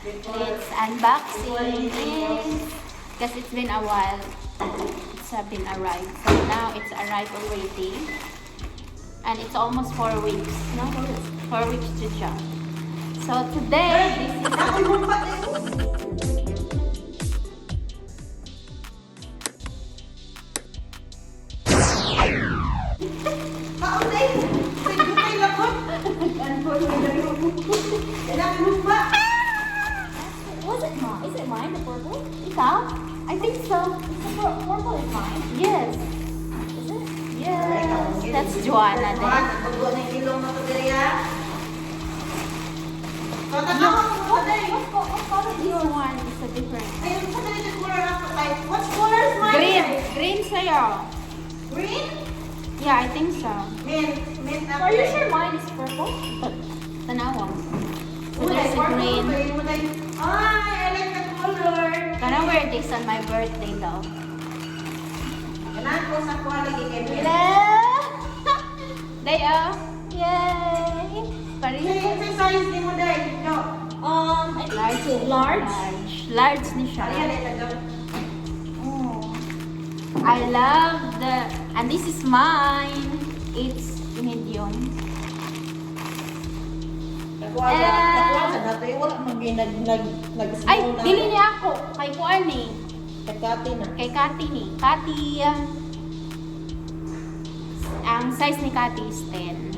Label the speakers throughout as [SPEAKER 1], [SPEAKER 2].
[SPEAKER 1] Let's unboxing this because it's been a while. It's been arrived. So now it's arrived already. And it's almost 4 weeks. No? 4 weeks to jump. So today, this is... Was it mine? Is it mine, the purple? Ikaw? I think so. The purple is mine. Yes. Is it? Yes. That's Joanna then. What color is your one? It's a different.
[SPEAKER 2] What color is mine?
[SPEAKER 1] Green. Green sa'yo.
[SPEAKER 2] Green?
[SPEAKER 1] Yeah, I think so.
[SPEAKER 2] Mint.
[SPEAKER 1] Are you sure mine is purple? Tanawa. So there's a green.
[SPEAKER 2] I like the color.
[SPEAKER 1] Gonna wear this on my birthday though.
[SPEAKER 2] Kailangan ko sa quality kay Mint.
[SPEAKER 1] Day off. Yay!
[SPEAKER 2] Say size din mo, Day. No.
[SPEAKER 1] Large ni siya. Oh. I love and this is mine. It's medium. Ay, dili niya ako. Kay Kuan eh. Kay Kati ni. Kati, ang size ni Kati is 10.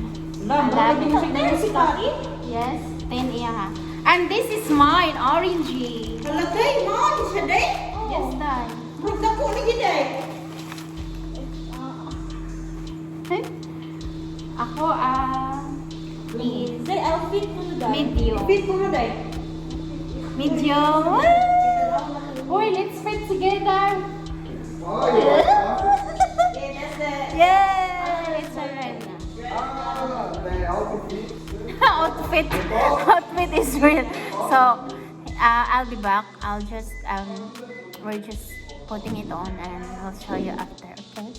[SPEAKER 2] Si Kati?
[SPEAKER 1] Yes, 10 iya ha. And this is mine, orangey.
[SPEAKER 2] Kalagay mo, isa Day?
[SPEAKER 1] Yes, Dad.
[SPEAKER 2] Magdako lagi, Day.
[SPEAKER 1] Ako, is
[SPEAKER 2] Day, outfit mo na, Day.
[SPEAKER 1] medium.
[SPEAKER 2] Fit mo na, Day.
[SPEAKER 1] Medium. Boy, let's fit together.
[SPEAKER 2] Yeah, that's the...
[SPEAKER 1] Yay! It's alright na. Outfit is real. So, I'll be back. We're just putting it on and I'll show you after, okay?